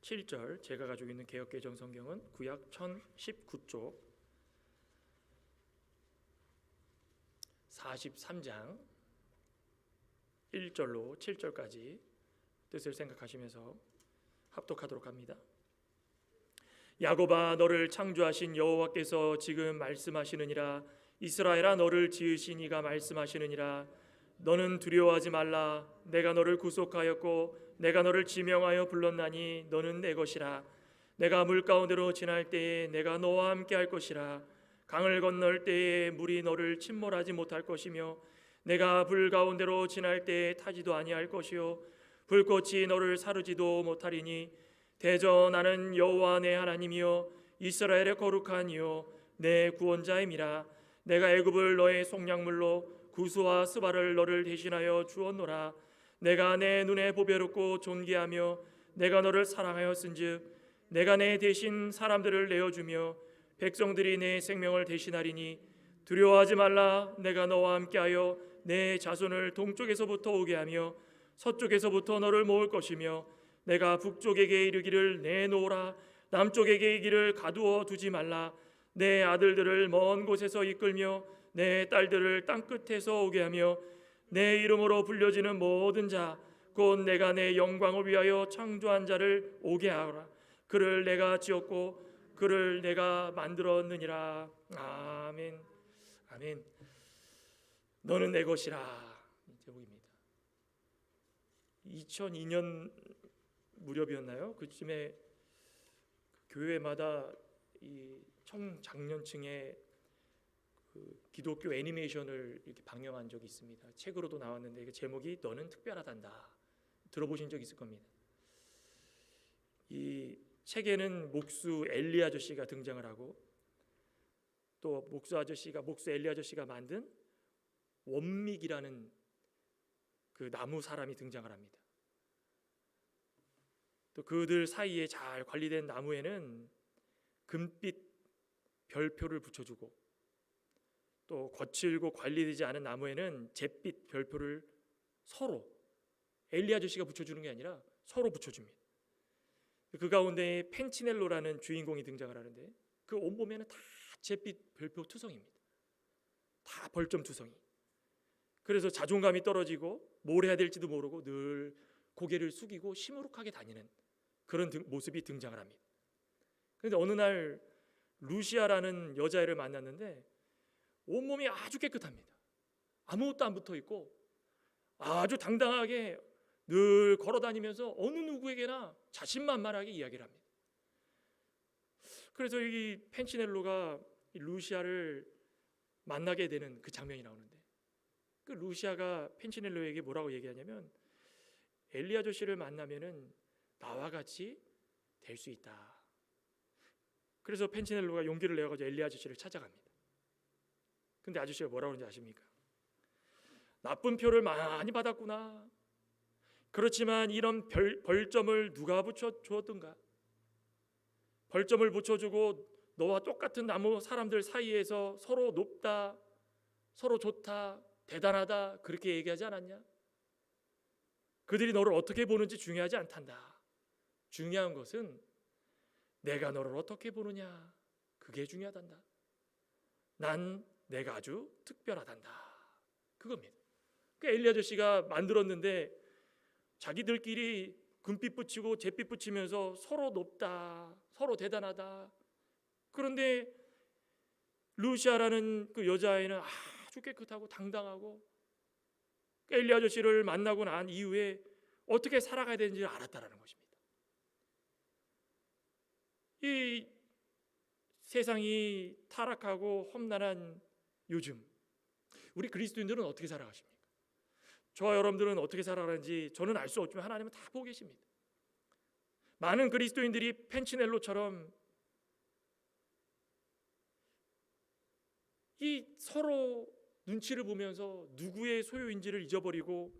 7절, 제가 가지고 있는 개역개정 성경은 구약 1019쪽 43장 1절로 7절까지 뜻을 생각하시면서 합독하도록 합니다. 야곱아, 너를 창조하신 여호와께서 지금 말씀하시느니라. 이스라엘아, 너를 지으신 이가 말씀하시느니라. 너는 두려워하지 말라. 내가 너를 구속하였고 내가 너를 지명하여 불렀나니 너는 내 것이라. 내가 물 가운데로 지날 때에 내가 너와 함께 할 것이라. 강을 건널 때에 물이 너를 침몰하지 못할 것이며 내가 불 가운데로 지날 때에 타지도 아니할 것이요 불꽃이 너를 사르지도 못하리니 대저 나는 여호와 내 하나님이요 이스라엘의 거룩한 이요 내 구원자임이라. 내가 애굽을 너의 속량물로 구스와 스바를 너를 대신하여 주었노라. 내가 내 눈에 보배롭고 존귀하며 내가 너를 사랑하였은즉 내가 내 대신 사람들을 내어주며 백성들이 내 생명을 대신하리니 두려워하지 말라. 내가 너와 함께하여 내 자손을 동쪽에서부터 오게 하며 서쪽에서부터 너를 모을 것이며 내가 북쪽에게 이르기를 내놓으라. 남쪽에게 이르기를 가두어 두지 말라. 내 아들들을 먼 곳에서 이끌며 내 딸들을 땅끝에서 오게 하며 내 이름으로 불려지는 모든 자 곧 내가 내 영광을 위하여 창조한 자를 오게 하라. 그를 내가 지었고 그를 내가 만들었느니라. 아멘. 아멘. 너는 내 것이라. 제목입니다. 2002년 무렵이었나요? 그쯤에 교회마다 이 청장년층의 기독교 애니메이션을 이렇게 방영한 적이 있습니다. 책으로도 나왔는데 이게 제목이 너는 특별하단다. 들어보신 적 있을 겁니다. 이 책에는 목수 엘리 아저씨가 등장을 하고 또 목수 엘리 아저씨가 만든 원믹이라는 그 나무 사람이 등장을 합니다. 또 그들 사이에 잘 관리된 나무에는 금빛 별표를 붙여주고 또 거칠고 관리되지 않은 나무에는 잿빛 별표를 서로 엘리 아저씨가 붙여주는 게 아니라 서로 붙여줍니다. 그 가운데 펜치넬로라는 주인공이 등장을 하는데 그 온몸에는 다 잿빛 별표 투성입니다. 다 벌점 투성이. 그래서 자존감이 떨어지고 뭘 해야 될지도 모르고 늘 고개를 숙이고 시무룩하게 다니는 그런 모습이 등장을 합니다. 그런데 어느 날 루시아라는 여자애를 만났는데 온몸이 아주 깨끗합니다. 아무것도 안 붙어 있고 아주 당당하게 늘 걸어다니면서 어느 누구에게나 자신만만하게 이야기를 합니다. 그래서 이 펜치넬로가 루시아를 만나게 되는 그 장면이 나오는데 그 루시아가 펜치넬로에게 뭐라고 얘기하냐면 엘리 아저씨를 만나면은 나와 같이 될 수 있다. 그래서 펜치넬로가 용기를 내어가지고 엘리 아저씨를 찾아갑니다. 근데 아저씨가 뭐라고 하는지 아십니까? 나쁜 표를 많이 받았구나. 그렇지만 이런 벌점을 누가 붙여주었던가? 벌점을 붙여주고 너와 똑같은 나무 사람들 사이에서 서로 높다, 서로 좋다, 대단하다 그렇게 얘기하지 않았냐? 그들이 너를 어떻게 보는지 중요하지 않단다. 중요한 것은 내가 너를 어떻게 보느냐, 그게 중요하단다. 난 내가 아주 특별하단다. 그겁니다. 그러니까 엘리 아저씨가 만들었는데 자기들끼리 금빛 붙이고 잿빛 붙이면서 서로 높다, 서로 대단하다. 그런데 루시아라는 그 여자아이는 아주 깨끗하고 당당하고 엘리 아저씨를 만나고 난 이후에 어떻게 살아가야 되는지 알았다라는 것입니다. 이 세상이 타락하고 험난한 요즘 우리 그리스도인들은 어떻게 살아가십니까? 저와 여러분들은 어떻게 살아가는지 저는 알 수 없지만 하나님은 다 보고 계십니다. 많은 그리스도인들이 펜치넬로처럼 이 서로 눈치를 보면서 누구의 소유인지를 잊어버리고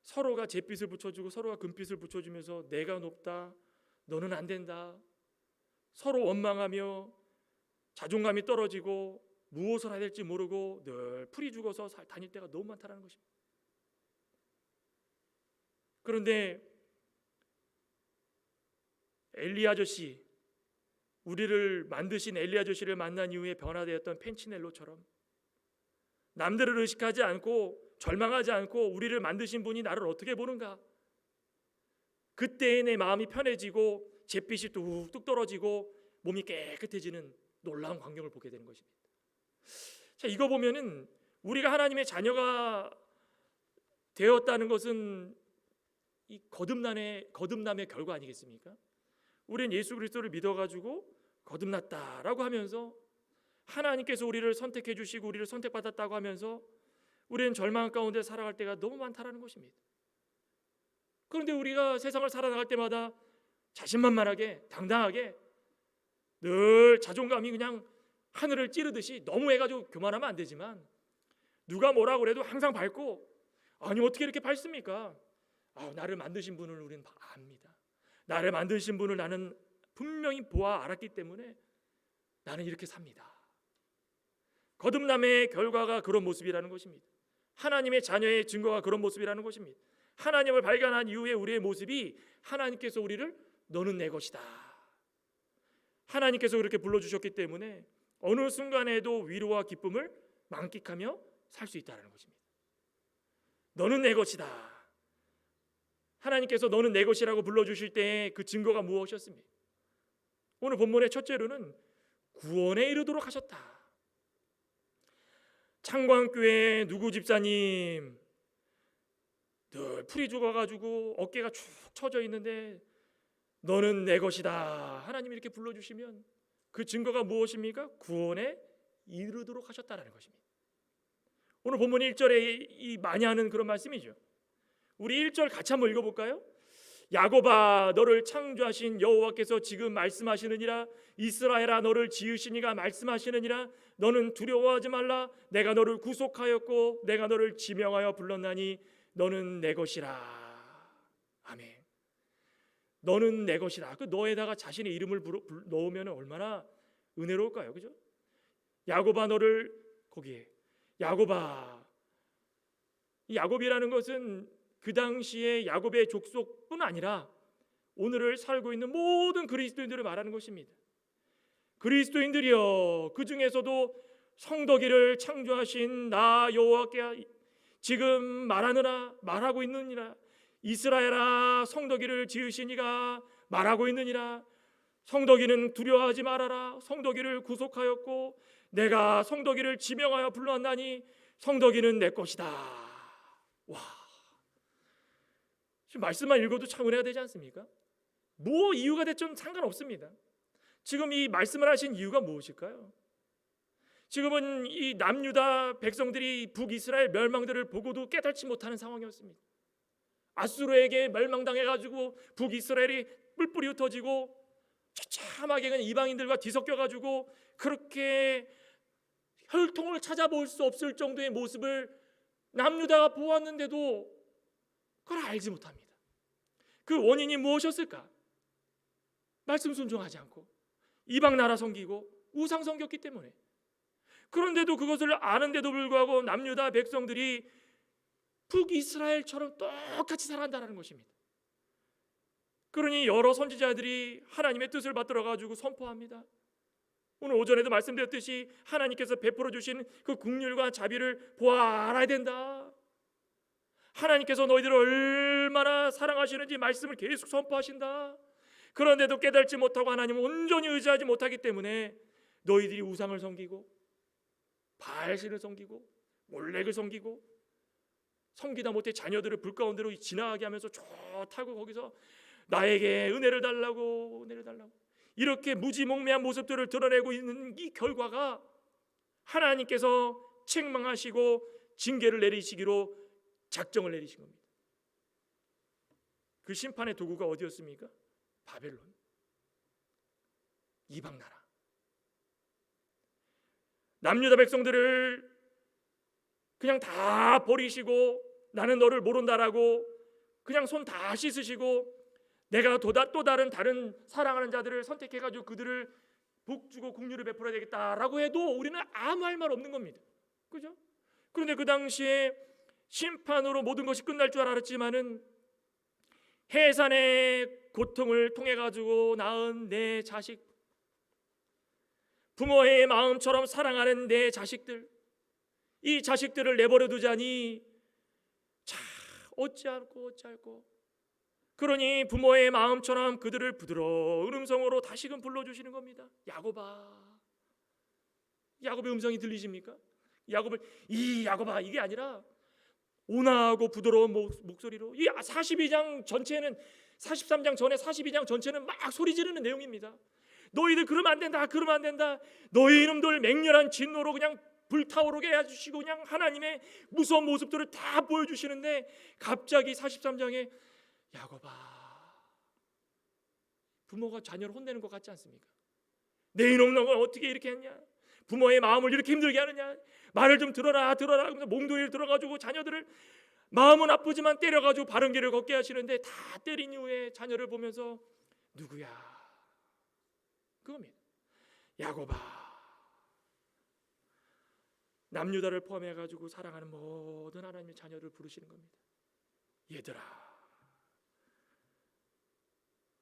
서로가 잿빛을 붙여주고 서로가 금빛을 붙여주면서 내가 높다, 너는 안 된다, 서로 원망하며 자존감이 떨어지고 무엇을 해야 될지 모르고 늘 풀이 죽어서 다닐 때가 너무 많다는 것입니다. 그런데 엘리 아저씨, 우리를 만드신 엘리 아저씨를 만난 이후에 변화되었던 펜치넬로처럼 남들을 의식하지 않고 절망하지 않고 우리를 만드신 분이 나를 어떻게 보는가, 그때의 내 마음이 편해지고 잿빛이 뚝뚝 떨어지고 몸이 깨끗해지는 놀라운 광경을 보게 되는 것입니다. 자, 이거 보면은 우리가 하나님의 자녀가 되었다는 것은 이 거듭남의 결과 아니겠습니까? 우리는 예수 그리스도를 믿어가지고 거듭났다라고 하면서 하나님께서 우리를 선택해 주시고 우리를 선택받았다고 하면서 우리는 절망 가운데 살아갈 때가 너무 많다라는 것입니다. 그런데 우리가 세상을 살아나갈 때마다 자신만만하게 당당하게 늘 자존감이 그냥 하늘을 찌르듯이 너무 해가지고 교만하면 안 되지만 누가 뭐라고 그래도 항상 밝고, 아니 어떻게 이렇게 밝습니까? 나를 만드신 분을 우리는 압니다. 나를 만드신 분을 나는 분명히 보아 알았기 때문에 나는 이렇게 삽니다. 거듭남의 결과가 그런 모습이라는 것입니다. 하나님의 자녀의 증거가 그런 모습이라는 것입니다. 하나님을 발견한 이후에 우리의 모습이 하나님께서 우리를 너는 내 것이다, 하나님께서 그렇게 불러주셨기 때문에 어느 순간에도 위로와 기쁨을 만끽하며 살 수 있다는 것입니다. 너는 내 것이다. 하나님께서 너는 내 것이라고 불러주실 때 그 증거가 무엇이었습니까? 오늘 본문의 첫째로는 구원에 이르도록 하셨다. 창광교회 누구 집사님 늘 풀이 죽어가지고 어깨가 축 처져 있는데 너는 내 것이다, 하나님이 이렇게 불러주시면 그 증거가 무엇입니까? 구원에 이르도록 하셨다라는 것입니다. 오늘 본문 1절에 이 많이 하는 그런 말씀이죠. 우리 1절 같이 한번 읽어볼까요? 야곱아, 너를 창조하신 여호와께서 지금 말씀하시느니라. 이스라엘아, 너를 지으신 이가 말씀하시느니라. 너는 두려워하지 말라. 내가 너를 구속하였고 내가 너를 지명하여 불렀나니 너는 내 것이라. 아멘. 너는 내 것이라. 그 너에다가 자신의 이름을 넣으면 얼마나 은혜로울까요, 그죠? 야곱아, 너를 거기에 야곱아. 이 야곱이라는 것은 그 당시에 야곱의 족속뿐 아니라 오늘을 살고 있는 모든 그리스도인들을 말하는 것입니다. 그리스도인들이여, 그 중에서도 성도기를 창조하신 나 여호와께 지금 말하고 있느니라. 이스라엘아, 성도기를 지으신 이가 말하고 있느니라. 성도기는 두려워하지 말아라. 성도기를 구속하였고 내가 성도기를 지명하여 불렀나니 성도기는 내 것이다. 와, 지금 말씀만 읽어도 참 은혜가 되지 않습니까? 뭐 이유가 됐든 상관없습니다. 지금 이 말씀을 하신 이유가 무엇일까요? 지금은 이 남유다 백성들이 북이스라엘 멸망들을 보고도 깨닫지 못하는 상황이었습니다. 아수르에게 멸망당해가지고 북이스라엘이 뿔뿔이 흩어지고 처참하게 그냥 이방인들과 뒤섞여가지고 그렇게 혈통을 찾아볼 수 없을 정도의 모습을 남유다가 보았는데도 그걸 알지 못합니다. 그 원인이 무엇이었을까? 말씀 순종하지 않고 이방 나라 섬기고 우상 섬겼기 때문에. 그런데도 그것을 아는데도 불구하고 남유다 백성들이 북이스라엘처럼 똑같이 살아간다는 것입니다. 그러니 여러 선지자들이 하나님의 뜻을 받들어 가지고 선포합니다. 오늘 오전에도 말씀드렸듯이 하나님께서 베풀어 주신 그 긍휼과 자비를 보아 알아야 된다. 하나님께서 너희들을 얼마나 사랑하시는지 말씀을 계속 선포하신다. 그런데도 깨닫지 못하고 하나님을 온전히 의지하지 못하기 때문에 너희들이 우상을 섬기고 바알신을 섬기고 몰렉을 섬기고 섬기다 못해 자녀들을 불 가운데로 지나가게 하면서 좋다고 거기서 나에게 은혜를 달라고 이렇게 무지몽매한 모습들을 드러내고 있는 이 결과가 하나님께서 책망하시고 징계를 내리시기로 작정을 내리신 겁니다. 그 심판의 도구가 어디였습니까? 바벨론, 이방 나라. 남유다 백성들을 그냥 다 버리시고 나는 너를 모른다라고 그냥 손 다 씻으시고 내가 또 다른 사랑하는 자들을 선택해가지고 그들을 복주고 긍휼을 베풀어야 되겠다라고 해도 우리는 아무 할 말 없는 겁니다. 그죠? 그런데 그 당시에 심판으로 모든 것이 끝날 줄 알았지만은 해산의 고통을 통해 가지고 낳은 내 자식, 부모의 마음처럼 사랑하는 내 자식들, 이 자식들을 내버려 두자니 자 어찌할꼬 그러니 부모의 마음처럼 그들을 부드러운 음성으로 다시금 불러주시는 겁니다. 야곱아. 야곱의 음성이 들리십니까? 야곱아 이게 아니라 온화하고 부드러운 목소리로, 이 42장 전체는 43장 전에 42장 전체는 막 소리 지르는 내용입니다. 너희들 그러면 안 된다. 너희 이놈들 맹렬한 진노로 그냥 불타오르게 해주시고 그냥 하나님의 무서운 모습들을 다 보여주시는데 갑자기 43장에 야곱아, 부모가 자녀를 혼내는 것 같지 않습니까? 내 이놈 너가 어떻게 이렇게 했냐? 부모의 마음을 이렇게 힘들게 하느냐? 말을 좀 들어라 하면서 몽둥이를 들어가지고 자녀들을 마음은 아프지만 때려가지고 바른 길을 걷게 하시는데 다 때린 이후에 자녀를 보면서 누구야? 그겁니다. 야곱아. 남유다를 포함해가지고 사랑하는 모든 하나님의 자녀를 부르시는 겁니다. 얘들아,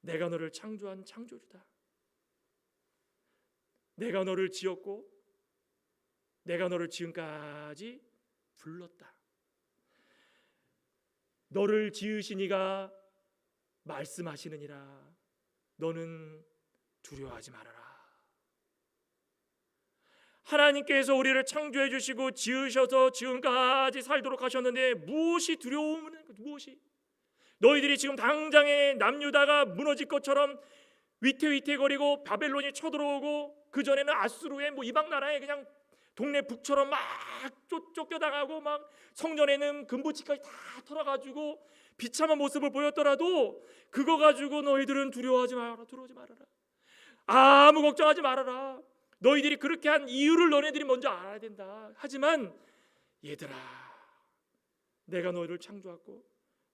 내가 너를 창조한 창조주다. 내가 너를 지었고 내가 너를 지금까지 불렀다. 너를 지으신 이가 말씀하시느니라. 너는 두려워하지 말아라. 하나님께서 우리를 창조해 주시고 지으셔서 지금까지 살도록 하셨는데 무엇이 두려움은 무엇이? 너희들이 지금 당장에 남유다가 무너질 것처럼 위태위태거리고 바벨론이 쳐들어오고 그 전에는 아수르의 이방 나라에 그냥 동네 북처럼 막 쫓겨나가고 막 성전에는 금붙이까지 다 털어가지고 비참한 모습을 보였더라도 그거 가지고 너희들은 두려워하지 말아라. 아무 걱정하지 말아라. 너희들이 그렇게 한 이유를 너네들이 먼저 알아야 된다. 하지만 얘들아, 내가 너희를 창조했고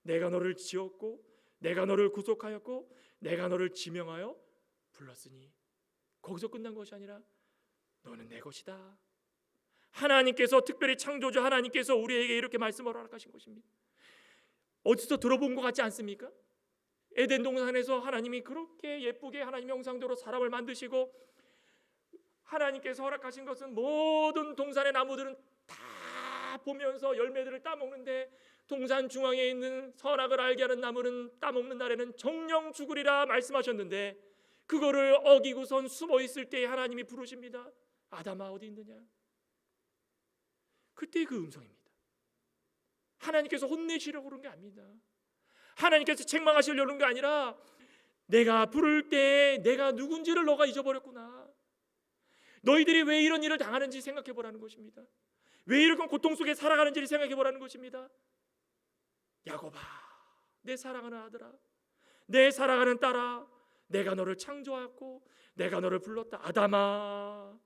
내가 너를 지었고 내가 너를 구속하였고 내가 너를 지명하여 불렀으니 거기서 끝난 것이 아니라 너는 내 것이다. 하나님께서 특별히 창조주 하나님께서 우리에게 이렇게 말씀을 허락하신 것입니다. 어디서 들어본 것 같지 않습니까? 에덴 동산에서 하나님이 그렇게 예쁘게 하나님의 형상대로 사람을 만드시고 하나님께서 허락하신 것은 모든 동산의 나무들은 다 보면서 열매들을 따먹는데 동산 중앙에 있는 선악을 알게 하는 나무는 따먹는 날에는 정령 죽으리라 말씀하셨는데 그거를 어기고선 숨어 있을 때에 하나님이 부르십니다. 아담아 어디 있느냐? 그때 그 음성입니다. 하나님께서 혼내시려고 그런 게 아닙니다. 하나님께서 책망하시려고 그런 게 아니라 내가 부를 때 내가 누군지를 너가 잊어버렸구나. 너희들이 왜 이런 일을 당하는지 생각해 보라는 것입니다. 왜 이렇게 고통 속에 살아가는지를 생각해 보라는 것입니다. 야곱아, 내 사랑하는 아들아, 내 사랑하는 딸아, 내가 너를 창조하였고 내가 너를 불렀다. 아담아.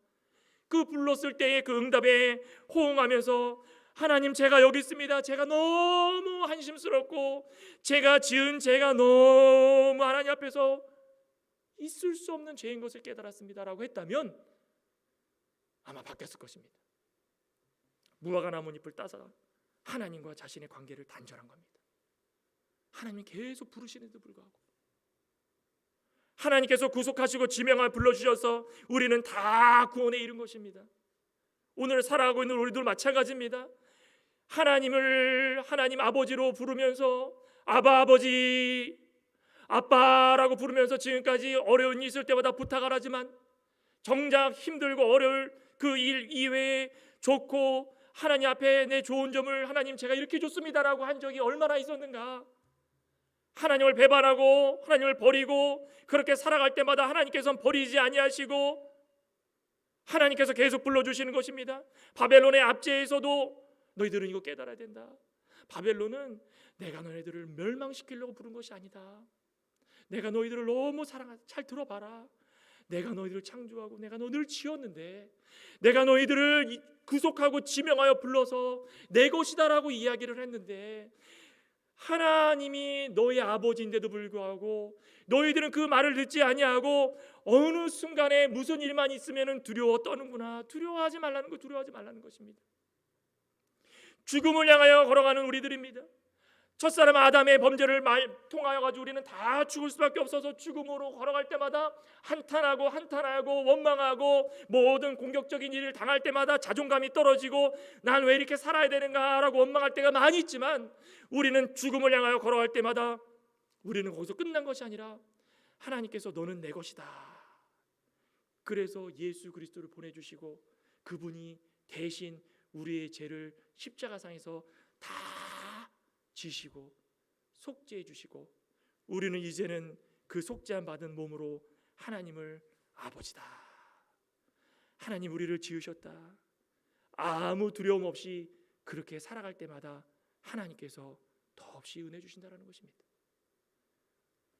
그 불렀을 때의 그 응답에 호응하면서 하나님 제가 여기 있습니다. 제가 너무 한심스럽고 제가 지은 죄가 너무 하나님 앞에서 있을 수 없는 죄인 것을 깨달았습니다라고 했다면 아마 바뀌었을 것입니다. 무화과 나뭇잎을 따서 하나님과 자신의 관계를 단절한 겁니다. 하나님이 계속 부르시는데도 불구하고 하나님께서 구속하시고 지명을 불러주셔서 우리는 다 구원에 이른 것입니다. 오늘 살아가고 있는 우리들 마찬가지입니다. 하나님 아버지로 부르면서 아바 아버지 아빠라고 부르면서 지금까지 어려운 일 있을 때마다 부탁하라지만 정작 힘들고 어려울 그 일 이외에 좋고 하나님 앞에 내 좋은 점을 하나님 제가 이렇게 줬습니다라고 한 적이 얼마나 있었는가. 하나님을 배반하고 하나님을 버리고 그렇게 살아갈 때마다 하나님께서는 버리지 아니하시고 하나님께서 계속 불러주시는 것입니다. 바벨론의 압제에서도 너희들은 이거 깨달아야 된다. 바벨론은 내가 너희들을 멸망시키려고 부른 것이 아니다. 내가 너희들을 너무 사랑하다. 잘 들어봐라. 내가 너희들을 창조하고 내가 너희들을 지었는데 내가 너희들을 구속하고 지명하여 불러서 내 것이다라고 이야기를 했는데 하나님이 너희 아버지인데도 불구하고 너희들은 그 말을 듣지 아니하고 어느 순간에 무슨 일만 있으면 두려워 떠는구나. 두려워하지 말라는 것입니다. 죽음을 향하여 걸어가는 우리들입니다. 첫사람 아담의 범죄를 통하여 가지고 우리는 다 죽을 수밖에 없어서 죽음으로 걸어갈 때마다 한탄하고 원망하고 모든 공격적인 일을 당할 때마다 자존감이 떨어지고 난 왜 이렇게 살아야 되는가라고 원망할 때가 많이 있지만, 우리는 죽음을 향하여 걸어갈 때마다 우리는 거기서 끝난 것이 아니라 하나님께서 너는 내 것이다. 그래서 예수 그리스도를 보내주시고 그분이 대신 우리의 죄를 십자가상에서 다 지시고 속죄해 주시고, 우리는 이제는 그 속죄함 받은 몸으로 하나님을 아버지다, 하나님 우리를 지으셨다, 아무 두려움 없이 그렇게 살아갈 때마다 하나님께서 더없이 은혜 주신다는 것입니다.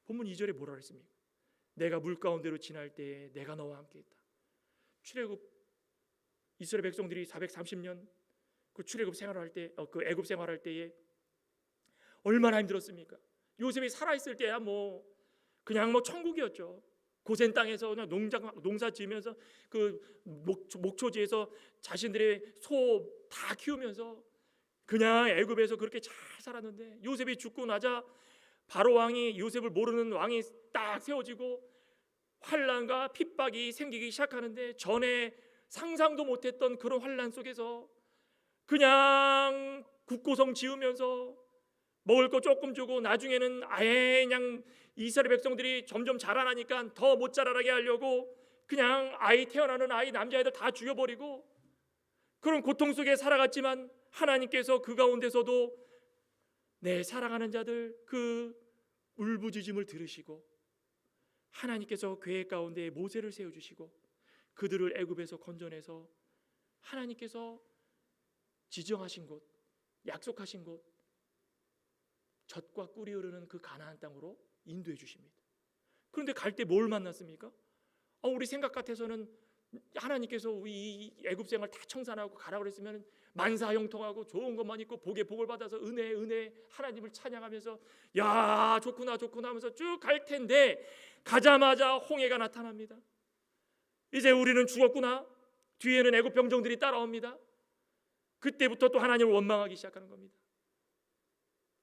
본문 2절에 뭐라 그랬습니까? 내가 물 가운데로 지날 때에 내가 너와 함께 있다. 출애굽 이스라엘 백성들이 430년 그 출애굽 생활할 때, 그 애굽 생활할 때에 얼마나 힘들었습니까? 요셉이 살아있을 때야 그냥 천국이었죠. 고센 땅에서 그냥 농사 지으면서 그 목초지에서 자신들의 소 다 키우면서 그냥 애굽에서 그렇게 잘 살았는데, 요셉이 죽고 나자 바로 왕이, 요셉을 모르는 왕이 딱 세워지고 환난과 핍박이 생기기 시작하는데, 전에 상상도 못했던 그런 환난 속에서 그냥 국고성 지으면서 먹을 거 조금 주고, 나중에는 아예 그냥 이스라엘 백성들이 점점 자라나니까 더 못 자라나게 하려고 그냥 아이 태어나는 아이 남자애들 다 죽여버리고 그런 고통 속에 살아갔지만, 하나님께서 그 가운데서도 내 사랑하는 자들 그 울부짖음을 들으시고 하나님께서 계획 가운데 모세를 세워주시고 그들을 애굽에서 건져내서 하나님께서 지정하신 곳, 약속하신 곳, 젖과 꿀이 흐르는 그 가나안 땅으로 인도해 주십니다. 그런데 갈 때 뭘 만났습니까? 우리 생각 같아서는 하나님께서 이 애굽 생활 다 청산하고 가라고 그랬으면 만사형통하고 좋은 것만 있고 복에 복을 받아서 은혜 하나님을 찬양하면서 야 좋구나 하면서 쭉 갈 텐데, 가자마자 홍해가 나타납니다. 이제 우리는 죽었구나. 뒤에는 애굽 병정들이 따라옵니다. 그때부터 또 하나님을 원망하기 시작하는 겁니다.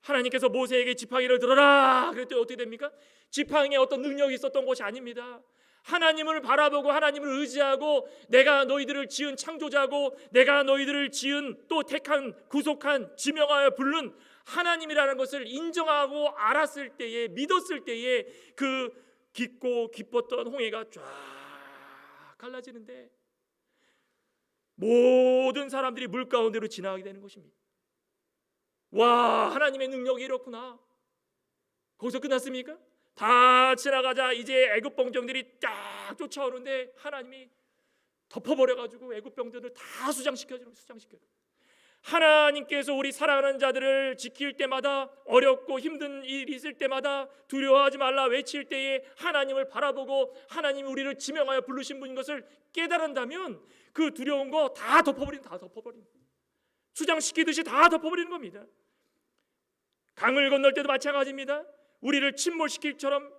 하나님께서 모세에게 지팡이를 들어라 그랬더니 어떻게 됩니까? 지팡이에 어떤 능력이 있었던 것이 아닙니다. 하나님을 바라보고 하나님을 의지하고, 내가 너희들을 지은 창조자고 내가 너희들을 지은 또 택한 구속한 지명하여 부른 하나님이라는 것을 인정하고 알았을 때에, 믿었을 때에 그 깊고 깊었던 홍해가 쫙 갈라지는데 모든 사람들이 물 가운데로 지나가게 되는 것입니다. 와, 하나님의 능력이 이렇구나. 거기서 끝났습니까? 다 지나가자 이제 애굽 병정들이 쫙 쫓아오는데 하나님이 덮어버려가지고 애굽 병정들을 다 수장시켜줘요. 하나님께서 우리 사랑하는 자들을 지킬 때마다, 어렵고 힘든 일이 있을 때마다 두려워하지 말라 외칠 때에 하나님을 바라보고 하나님이 우리를 지명하여 부르신 분인 것을 깨달은다면 그 두려운 거 다 덮어버린, 수장시키듯이 다 덮어버리는 겁니다. 강을 건널 때도 마찬가지입니다. 우리를 침몰시킬처럼,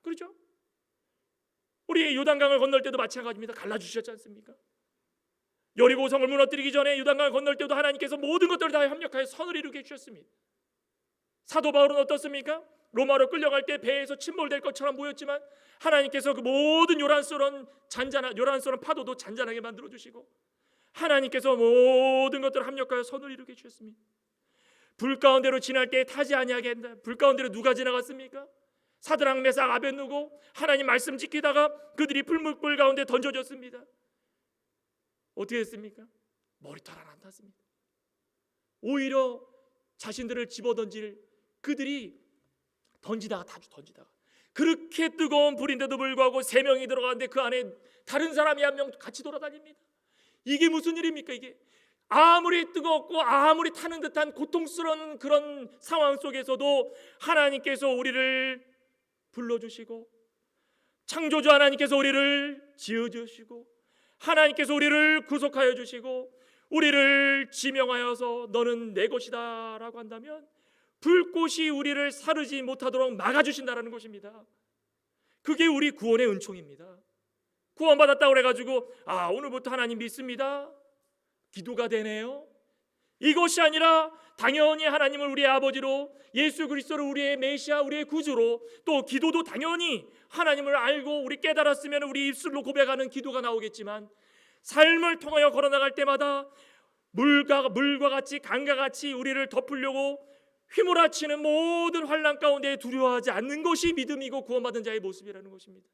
그렇죠? 우리 요단강을 건널 때도 마찬가지입니다. 갈라주셨지 않습니까? 여리고성을 무너뜨리기 전에 요단강을 건널 때도 하나님께서 모든 것들을 다 협력하여 선을 이루게 해주셨습니다. 사도 바울은 어떻습니까? 로마로 끌려갈 때 배에서 침몰될 것처럼 보였지만 하나님께서 그 모든 요란스러운 파도도 잔잔하게 만들어주시고 하나님께서 모든 것들을 합력하여 선을 이루게 해주셨습니다. 불 가운데로 지날 때 타지 아니하게 한다. 불 가운데로 누가 지나갔습니까? 사드락 메삭 아벳느고 하나님 말씀 지키다가 그들이 불 가운데 던져졌습니다. 어떻게 했습니까? 머리털 하나 안 탔습니다. 오히려 자신들을 집어던질 그들이 던지다가 그렇게 뜨거운 불인데도 불구하고 3명이 들어가는데 그 안에 다른 사람이 1명 같이 돌아다닙니다. 이게 무슨 일입니까? 이게 아무리 뜨겁고 아무리 타는 듯한 고통스러운 그런 상황 속에서도 하나님께서 우리를 불러주시고, 창조주 하나님께서 우리를 지어주시고, 하나님께서 우리를 구속하여 주시고 우리를 지명하여서 너는 내 것이다 라고 한다면 불꽃이 우리를 사르지 못하도록 막아주신다는 것입니다. 그게 우리 구원의 은총입니다. 구원받았다고 그래가지고 오늘부터 하나님 믿습니다, 기도가 되네요, 이것이 아니라 당연히 하나님을 우리의 아버지로, 예수 그리스도를 우리의 메시아, 우리의 구주로, 또 기도도 당연히 하나님을 알고 우리 깨달았으면 우리 입술로 고백하는 기도가 나오겠지만, 삶을 통하여 걸어나갈 때마다 물과 같이 강과 같이 우리를 덮으려고 휘몰아치는 모든 환난 가운데 두려워하지 않는 것이 믿음이고 구원받은 자의 모습이라는 것입니다.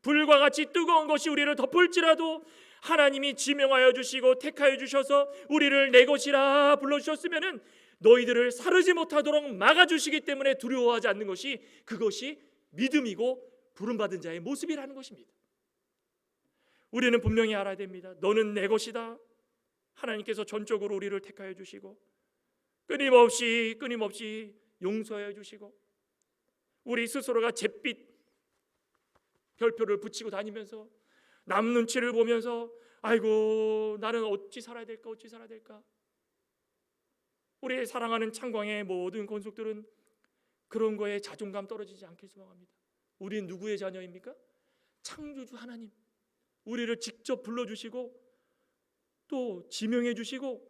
불과 같이 뜨거운 것이 우리를 덮을지라도 하나님이 지명하여 주시고 택하여 주셔서 우리를 내 것이라 불러주셨으면 너희들을 사르지 못하도록 막아주시기 때문에 두려워하지 않는 것이, 그것이 믿음이고 부름받은 자의 모습이라는 것입니다. 우리는 분명히 알아야 됩니다. 너는 내 것이다. 하나님께서 전적으로 우리를 택하여 주시고 끊임없이 용서해 주시고, 우리 스스로가 잿빛 별표를 붙이고 다니면서 남 눈치를 보면서 아이고 나는 어찌 살아야 될까. 우리 사랑하는 창광의 모든 권속들은 그런 거에 자존감 떨어지지 않길 소망합니다. 우리는 누구의 자녀입니까? 창조주 하나님, 우리를 직접 불러주시고 또 지명해 주시고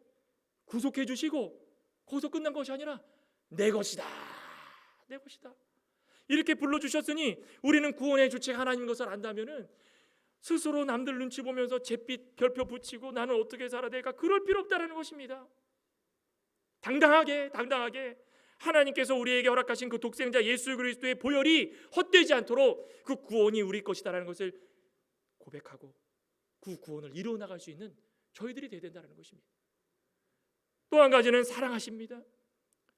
구속해 주시고, 거기서 끝난 것이 아니라 내 것이다 이렇게 불러주셨으니, 우리는 구원의 주체 하나님인 것을 안다면은 스스로 남들 눈치 보면서 잿빛 별표 붙이고 나는 어떻게 살아야 될까, 그럴 필요 없다는 것입니다. 당당하게 하나님께서 우리에게 허락하신 그 독생자 예수 그리스도의 보혈이 헛되지 않도록 그 구원이 우리 것이다라는 것을 고백하고 그 구원을 이루어 나갈 수 있는 저희들이 되어야 된다는 것입니다. 또 한 가지는 사랑하십니다.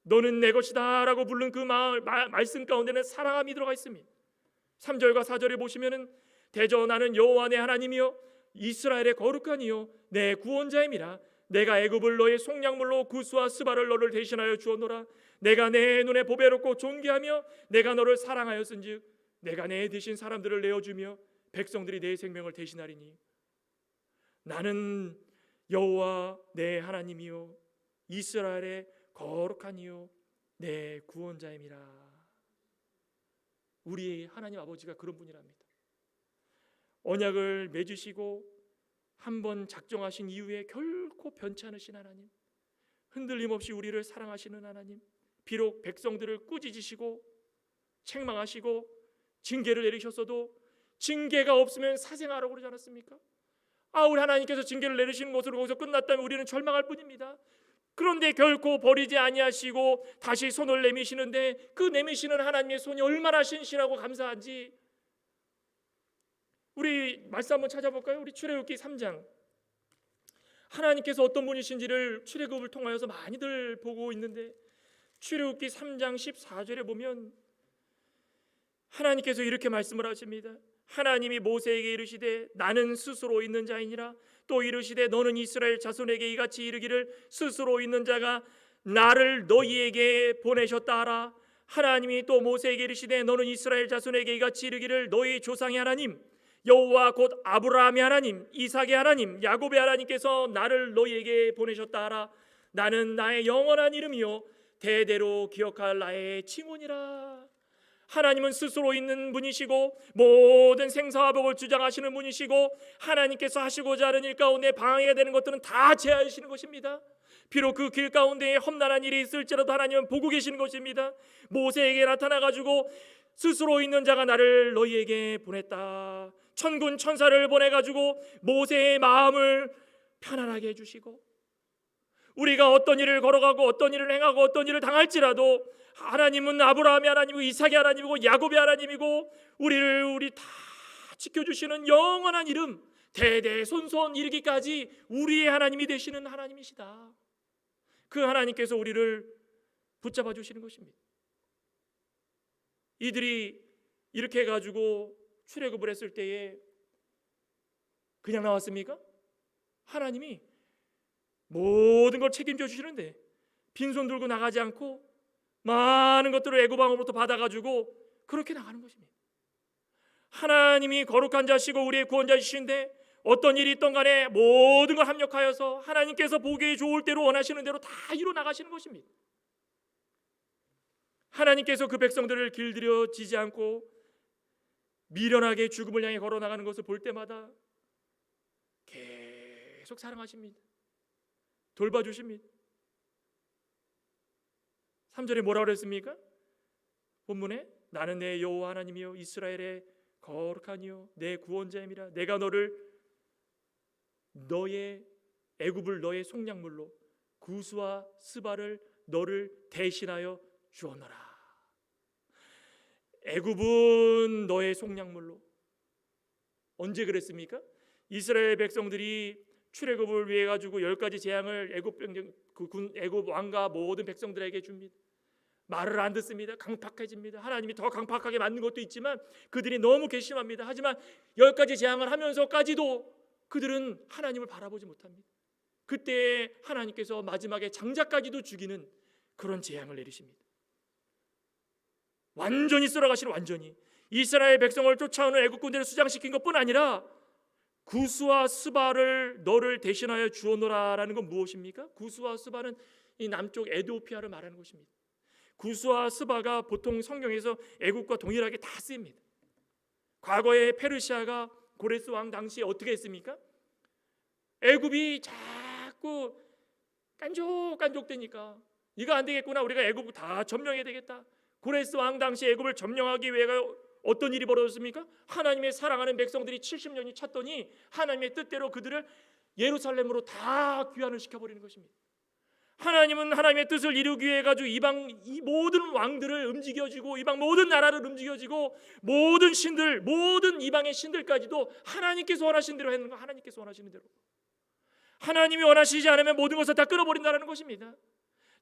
너는 내 것이다 라고 부른 그 말씀 가운데는 사랑함이 들어가 있습니다. 3절과 4절에 보시면은 대저 나는 여호와 내 하나님이요 이스라엘의 거룩한 이요 내 구원자임이라. 내가 애굽을 너의 속량물로 구스와 스바를 너를 대신하여 주었노라. 내가 내 눈에 보배롭고 존귀하며 내가 너를 사랑하였은즉 내가 내 대신 사람들을 내어주며 백성들이 내 생명을 대신하리니. 나는 여호와 내 하나님이요 이스라엘의 거룩한 이요 내 구원자임이라. 우리 하나님 아버지가 그런 분이랍니다. 언약을 맺으시고 한번 작정하신 이후에 결코 변치 않으신 하나님, 흔들림 없이 우리를 사랑하시는 하나님, 비록 백성들을 꾸짖으시고 책망하시고 징계를 내리셨어도 징계가 없으면 사생하라고 그러지 않았습니까? 우리 하나님께서 징계를 내리시는 것으로 거기서 끝났다면 우리는 절망할 뿐입니다. 그런데 결코 버리지 아니하시고 다시 손을 내미시는데, 그 내미시는 하나님의 손이 얼마나 신실하고 감사한지 우리 말씀 한번 찾아볼까요? 우리 출애굽기 3장, 하나님께서 어떤 분이신지를 출애굽을 통하여서 많이들 보고 있는데, 출애굽기 3장 14절에 보면 하나님께서 이렇게 말씀을 하십니다. 하나님이 모세에게 이르시되 나는 스스로 있는 자이니라. 또 이르시되 너는 이스라엘 자손에게 이같이 이르기를 스스로 있는 자가 나를 너희에게 보내셨다 하라. 하나님이 또 모세에게 이르시되 너는 이스라엘 자손에게 이같이 이르기를 너희 조상의 하나님 여호와 곧 아브라함의 하나님 이삭의 하나님 야곱의 하나님께서 나를 너희에게 보내셨다 하라. 나는 나의 영원한 이름이요 대대로 기억할 나의 칭호니라. 하나님은 스스로 있는 분이시고 모든 생사와 복을 주장하시는 분이시고, 하나님께서 하시고자 하는 일 가운데 방해가 되는 것들은 다 제하시는 것입니다. 비록 그 길 가운데 험난한 일이 있을지라도 하나님은 보고 계시는 것입니다. 모세에게 나타나가지고 스스로 있는 자가 나를 너희에게 보냈다. 천군 천사를 보내가지고 모세의 마음을 편안하게 해주시고, 우리가 어떤 일을 걸어가고 어떤 일을 행하고 어떤 일을 당할지라도 하나님은 아브라함의 하나님이고 이삭의 하나님이고 야곱의 하나님이고 우리 다 지켜주시는 영원한 이름, 대대손손 이르기까지 우리의 하나님이 되시는 하나님이시다. 그 하나님께서 우리를 붙잡아 주시는 것입니다. 이들이 이렇게 해가지고 출애굽을 했을 때에 그냥 나왔습니까? 하나님이 모든 걸 책임져 주시는데 빈손 들고 나가지 않고 많은 것들을 애굽 왕으로부터 받아가지고 그렇게 나가는 것입니다. 하나님이 거룩한 자시고 우리의 구원자이신데 어떤 일이 있던 간에 모든 걸 합력하여서 하나님께서 보기에 좋을 대로 원하시는 대로 다 이루어 나가시는 것입니다. 하나님께서 그 백성들을 길들여지지 않고 미련하게 죽음을 향해 걸어나가는 것을 볼 때마다 계속 사랑하십니다. 돌봐주십니다. 3절에 뭐라고 그랬습니까? 본문에 나는 내 여호와 하나님이요 이스라엘의 거룩하니요 내 구원자임이라. 내가 너의 애굽을 너의 속량물로 구스와 스바를 너를 대신하여 주었노라. 애굽은 너의 속량물로. 언제 그랬습니까? 이스라엘 백성들이 출애굽을 위해 가지고 10가지 재앙을 애굽 왕과 모든 백성들에게 줍니다. 말을 안 듣습니다. 강팍해집니다. 하나님이 더 강팍하게 만든 것도 있지만 그들이 너무 괘씸합니다. 하지만 10가지 재앙을 하면서까지도 그들은 하나님을 바라보지 못합니다. 그때 하나님께서 마지막에 장자까지도 죽이는 그런 재앙을 내리십니다. 완전히 쓸어가시는, 완전히 이스라엘 백성을 쫓아오는 애국 군대를 수장시킨 것뿐 아니라 구스와 스바를 너를 대신하여 주었노라라는 건 무엇입니까? 구스와 스바는 이 남쪽 에드오피아를 말하는 것입니다. 구스와 스바가 보통 성경에서 애국과 동일하게 다 쓰입니다. 과거에 페르시아가 고레스 왕 당시에 어떻게 했습니까? 애굽이 자꾸 깐족깐족대니까 이거 안 되겠구나, 우리가 애굽을 다 점령해야 되겠다. 고레스 왕 당시 애굽을 점령하기 위해 어떤 일이 벌어졌습니까? 하나님의 사랑하는 백성들이 70년이 찼더니 하나님의 뜻대로 그들을 예루살렘으로 다 귀환을 시켜버리는 것입니다. 하나님은 하나님의 뜻을 이루기 위해 가지고 이 모든 왕들을 움직여주고 이방 모든 나라를 움직여주고 모든 신들, 모든 이방의 신들까지도 하나님께서 원하시는 대로 했는 거. 하나님께서 원하시는 대로. 하나님이 원하시지 않으면 모든 것을 다 끊어버린다는 것입니다.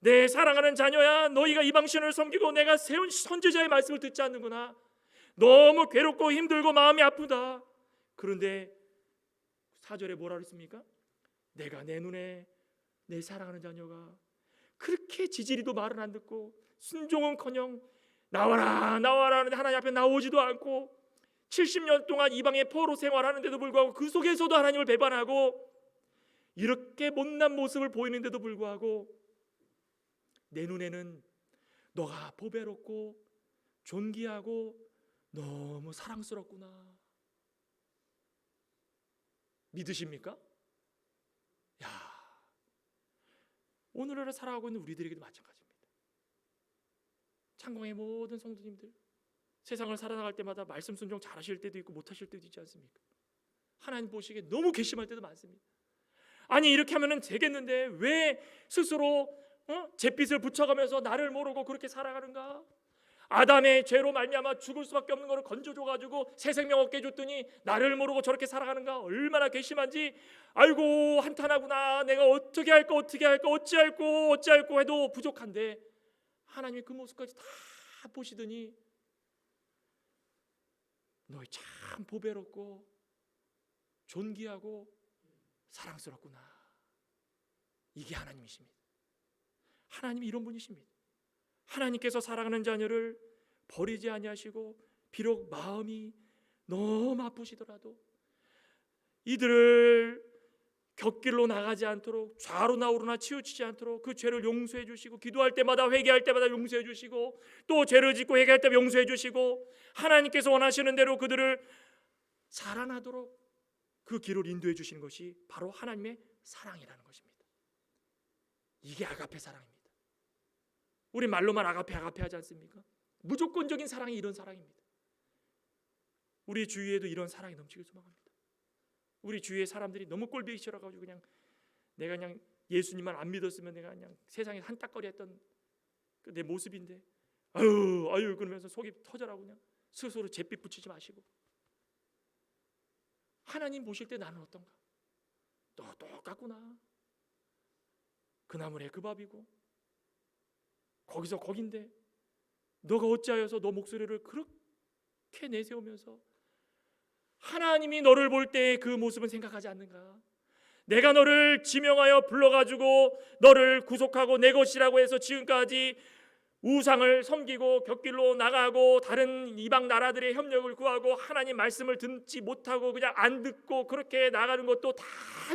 내 사랑하는 자녀야, 너희가 이방 신을 섬기고 내가 세운 선지자의 말씀을 듣지 않는구나. 너무 괴롭고 힘들고 마음이 아프다. 그런데 4절에 뭐라 그랬습니까? 내가 내 눈에 내 사랑하는 자녀가 그렇게 지지리도 말을 안 듣고 순종은커녕 나와라 나와라 하는데 하나님 앞에 나오지도 않고 70년 동안 이방의 포로 생활하는데도 불구하고 그 속에서도 하나님을 배반하고 이렇게 못난 모습을 보이는데도 불구하고 내 눈에는 너가 보배롭고 존귀하고 너무 사랑스럽구나. 믿으십니까? 야, 오늘을 살아가고 있는 우리들에게도 마찬가지입니다. 창공의 모든 성도님들, 세상을 살아나갈 때마다 말씀 순종 잘하실 때도 있고 못하실 때도 있지 않습니까? 하나님 보시기에 너무 괘씸할 때도 많습니다. 아니 이렇게 하면 되겠는데 왜 스스로 잿빛을 붙여가면서 나를 모르고 그렇게 살아가는가? 아담의 죄로 말미암아 죽을 수밖에 없는 것을 건져줘가지고 새 생명 얻게 해줬더니 나를 모르고 저렇게 살아가는가? 얼마나 괘씸한지. 아이고 한탄하구나. 내가 어떻게 할까 어찌할꼬 해도 부족한데 하나님이 그 모습까지 다 보시더니 너희 참 보배롭고 존귀하고 사랑스럽구나. 이게 하나님이십니다. 하나님이 이런 분이십니다. 하나님께서 사랑하는 자녀를 버리지 아니하시고 비록 마음이 너무 아프시더라도 이들을 곁길로 나가지 않도록 좌로나 우로나 치우치지 않도록 그 죄를 용서해 주시고 기도할 때마다 회개할 때마다 용서해 주시고 또 죄를 짓고 회개할 때 용서해 주시고 하나님께서 원하시는 대로 그들을 살아나도록 그 길을 인도해 주시는 것이 바로 하나님의 사랑이라는 것입니다. 이게 아가페 사랑입니다. 우리 말로만 아가페 하지 않습니까? 무조건적인 사랑이 이런 사랑입니다. 우리 주위에도 이런 사랑이 넘치길 소망합니다. 우리 주위의 사람들이 너무 꼴보기 싫어가지고 내가 예수님만 안 믿었으면 내가 그냥 세상에 한따거리 했던 내 모습인데 아유 그러면서 속이 터져라고 그냥 스스로 잿빛 붙이지 마시고 하나님 보실 때 나는 어떤가? 너 똑같구나. 그 나물에 그 밥이고 거기서 거긴데 너가 어찌하여서 너 목소리를 그렇게 내세우면서 하나님이 너를 볼 때 그 모습은 생각하지 않는가? 내가 너를 지명하여 불러가지고 너를 구속하고 내 것이라고 해서 지금까지 우상을 섬기고 곁길로 나가고 다른 이방 나라들의 협력을 구하고 하나님 말씀을 듣지 못하고 그냥 안 듣고 그렇게 나가는 것도 다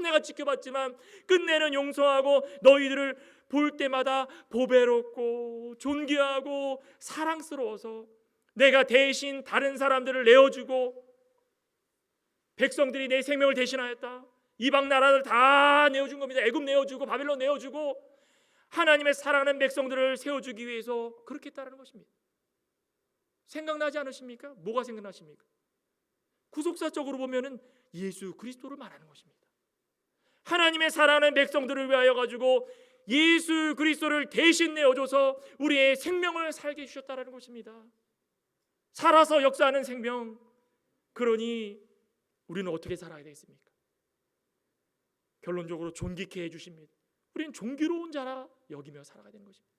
내가 지켜봤지만 끝내는 용서하고 너희들을 볼 때마다 보배롭고 존귀하고 사랑스러워서 내가 대신 다른 사람들을 내어주고 백성들이 내 생명을 대신하였다. 이방 나라들 다 내어준 겁니다. 애굽 내어주고 바벨론 내어주고 하나님의 사랑하는 백성들을 세워주기 위해서 그렇게 했다는 것입니다. 생각나지 않으십니까? 뭐가 생각나십니까? 구속사적으로 보면은 예수 그리스도를 말하는 것입니다. 하나님의 사랑하는 백성들을 위하여 가지고 예수 그리스도를 대신 내어줘서 우리의 생명을 살게 해주셨다는 것입니다. 살아서 역사하는 생명. 그러니 우리는 어떻게 살아야 되겠습니까? 결론적으로 존귀케 해주십니다. 우리는 존귀로운 자라 여기며 살아가야 되는 것입니다.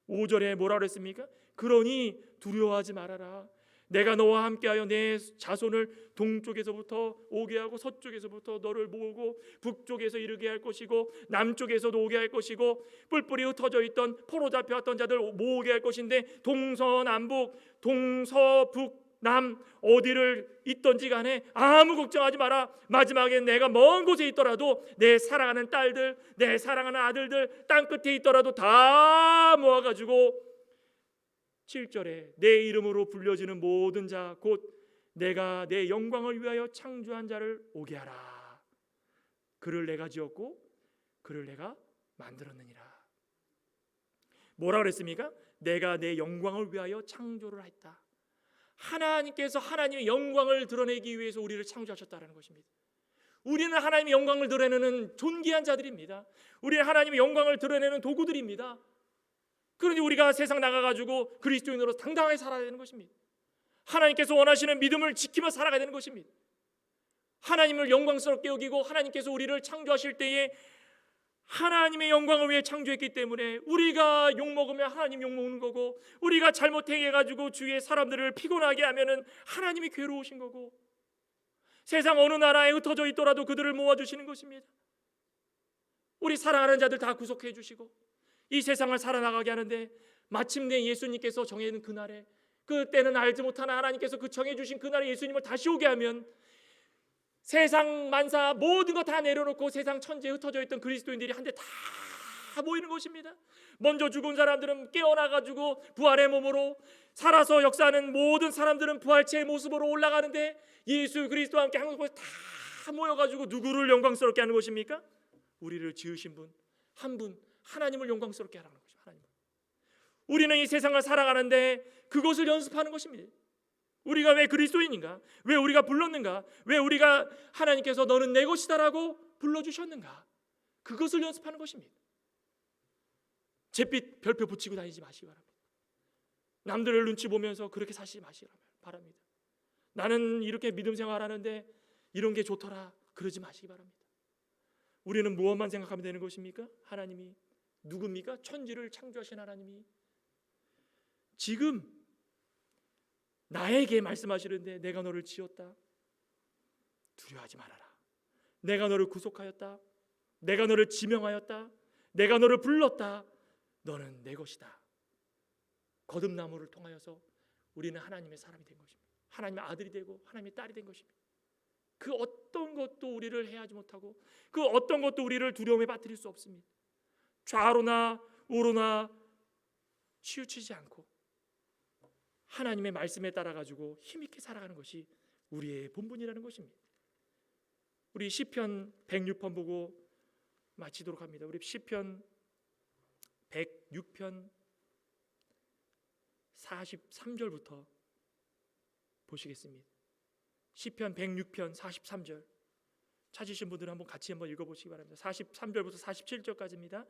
5절에 뭐라 그랬습니까? 그러니 두려워하지 말아라. 내가 너와 함께하여 내 자손을 동쪽에서부터 오게 하고 서쪽에서부터 너를 모으고 북쪽에서 이르게 할 것이고 남쪽에서도 오게 할 것이고 뿔뿔이 흩어져 있던 포로 잡혀왔던 자들 모으게 할 것인데 동서남북 동서북남 어디를 있던지 간에 아무 걱정하지 마라. 마지막에 내가 먼 곳에 있더라도 내 사랑하는 딸들, 내 사랑하는 아들들 땅끝에 있더라도 다 모아가지고 7절에 내 이름으로 불려지는 모든 자 곧 내가 내 영광을 위하여 창조한 자를 오게 하라. 그를 내가 지었고 그를 내가 만들었느니라. 뭐라 그랬습니까? 내가 내 영광을 위하여 창조를 했다. 하나님께서 하나님의 영광을 드러내기 위해서 우리를 창조하셨다는 것입니다. 우리는 하나님의 영광을 드러내는 존귀한 자들입니다. 우리는 하나님의 영광을 드러내는 도구들입니다. 그런데 우리가 세상 나가가지고 그리스도인으로 당당하게 살아야 되는 것입니다. 하나님께서 원하시는 믿음을 지키며 살아가야 되는 것입니다. 하나님을 영광스럽게 여기고 하나님께서 우리를 창조하실 때에 하나님의 영광을 위해 창조했기 때문에 우리가 욕먹으면 하나님 욕먹는 거고, 우리가 잘못해가지고 주위의 사람들을 피곤하게 하면은 하나님이 괴로우신 거고, 세상 어느 나라에 흩어져 있더라도 그들을 모아주시는 것입니다. 우리 사랑하는 자들 다 구속해 주시고 이 세상을 살아나가게 하는데, 마침내 예수님께서 정해놓은 그날에, 그때는 알지 못하는 하나님께서 그 정해주신 그날에 예수님을 다시 오게 하면 세상 만사 모든 거 다 내려놓고 세상 천지에 흩어져 있던 그리스도인들이 한데 다 모이는 것입니다. 먼저 죽은 사람들은 깨어나가지고 부활의 몸으로, 살아서 역사하는 모든 사람들은 부활체의 모습으로 올라가는데, 예수 그리스도와 함께 한 곳에 다 모여가지고 누구를 영광스럽게 하는 것입니까? 우리를 지으신 분, 한 분, 하나님을 영광스럽게 하라는 것이죠. 하나님. 우리는 이 세상을 살아가는데 그것을 연습하는 것입니다. 우리가 왜 그리스도인인가? 왜 우리가 불렀는가? 왜 우리가 하나님께서 너는 내 것이다라고 불러주셨는가? 그것을 연습하는 것입니다. 잿빛 별표 붙이고 다니지 마시기 바랍니다. 남들을 눈치 보면서 그렇게 사시지 마시기 바랍니다. 나는 이렇게 믿음 생활하는데 이런 게 좋더라, 그러지 마시기 바랍니다. 우리는 무엇만 생각하면 되는 것입니까? 하나님이 누굽니까? 천지를 창조하신 하나님이 지금 나에게 말씀하시는데, 내가 너를 지었다, 두려워하지 말아라. 내가 너를 구속하였다, 내가 너를 지명하였다, 내가 너를 불렀다, 너는 내 것이다. 거듭나무를 통하여서 우리는 하나님의 사람이 된 것입니다. 하나님의 아들이 되고 하나님의 딸이 된 것입니다. 그 어떤 것도 우리를 해하지 못하고, 그 어떤 것도 우리를 두려움에 빠뜨릴 수 없습니다. 좌로나 우로나 치우치지 않고 하나님의 말씀에 따라 가지고 힘있게 살아가는 것이 우리의 본분이라는 것입니다. 우리 시편 106편 보고 마치도록 합니다. 우리 시편 106편 43절부터 보시겠습니다. 시편 106편 43절 찾으신 분들은 한번 같이 한번 읽어보시기 바랍니다. 43절부터 47절까지입니다.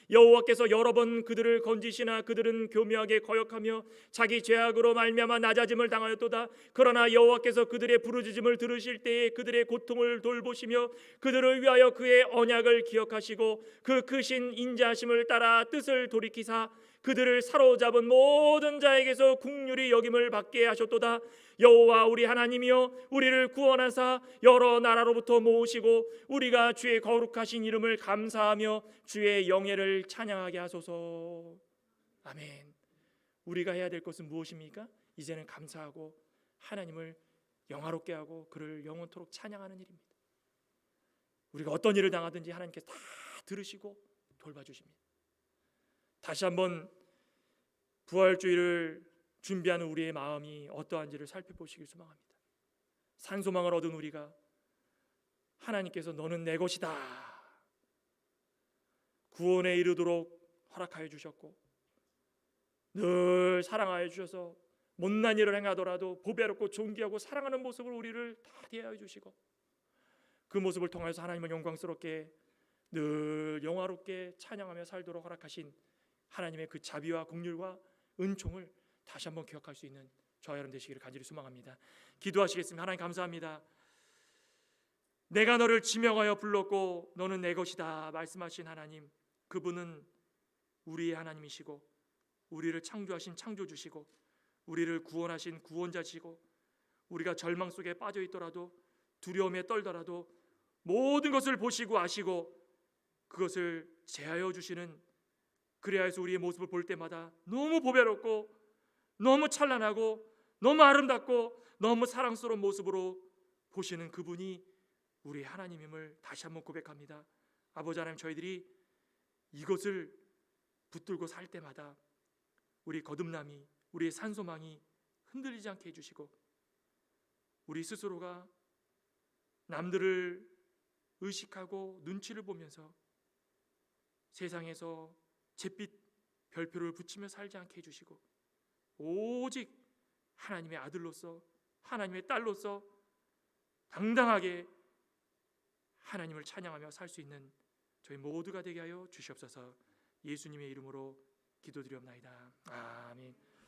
여호와께서 여러 번 그들을 건지시나 그들은 교묘하게 거역하며 자기 죄악으로 말미암아 낮아짐을 당하였도다. 그러나 여호와께서 그들의 부르짖음을 들으실 때에 그들의 고통을 돌보시며 그들을 위하여 그의 언약을 기억하시고 그 크신 인자하심을 따라 뜻을 돌이키사 그들을 사로잡은 모든 자에게서 긍휼히 여김을 받게 하셨도다. 여호와 우리 하나님이여, 우리를 구원하사 여러 나라로부터 모으시고 우리가 주의 거룩하신 이름을 감사하며 주의 영예를 찬양하게 하소서. 아멘. 우리가 해야 될 것은 무엇입니까? 이제는 감사하고 하나님을 영화롭게 하고 그를 영원토록 찬양하는 일입니다. 우리가 어떤 일을 당하든지 하나님께서 다 들으시고 돌봐주십니다. 다시 한번 부활주의를 준비하는 우리의 마음이 어떠한지를 살펴보시길 소망합니다. 산소망을 얻은 우리가 하나님께서 너는 내 것이다, 구원에 이르도록 허락하여 주셨고 늘 사랑하여 주셔서 못난 일을 행하더라도 보배롭고 존귀하고 사랑하는 모습을 우리를 다 대하여 주시고 그 모습을 통해서 하나님을 영광스럽게 늘 영화롭게 찬양하며 살도록 허락하신 하나님의 그 자비와 긍휼과 은총을 다시 한번 기억할 수 있는 저와 여러분 되시기를 간절히 소망합니다. 기도하시겠습니다. 하나님 감사합니다. 내가 너를 지명하여 불렀고 너는 내 것이다 말씀하신 하나님, 그분은 우리의 하나님이시고 우리를 창조하신 창조주시고 우리를 구원하신 구원자시고 우리가 절망 속에 빠져 있더라도 두려움에 떨더라도 모든 것을 보시고 아시고 그것을 제하여 주시는, 그래야 해서 우리의 모습을 볼 때마다 너무 보배롭고 너무 찬란하고 너무 아름답고 너무 사랑스러운 모습으로 보시는 그분이 우리의 하나님임을 다시 한번 고백합니다. 아버지 하나님, 저희들이 이것을 붙들고 살 때마다 우리 거듭남이, 우리의 산소망이 흔들리지 않게 해주시고 우리 스스로가 남들을 의식하고 눈치를 보면서 세상에서 잿빛 별표를 붙이며 살지 않게 해주시고 오직 하나님의 아들로서 하나님의 딸로서 당당하게 하나님을 찬양하며 살 수 있는 저희 모두가 되게 하여 주시옵소서. 예수님의 이름으로 기도드리옵나이다. 아멘.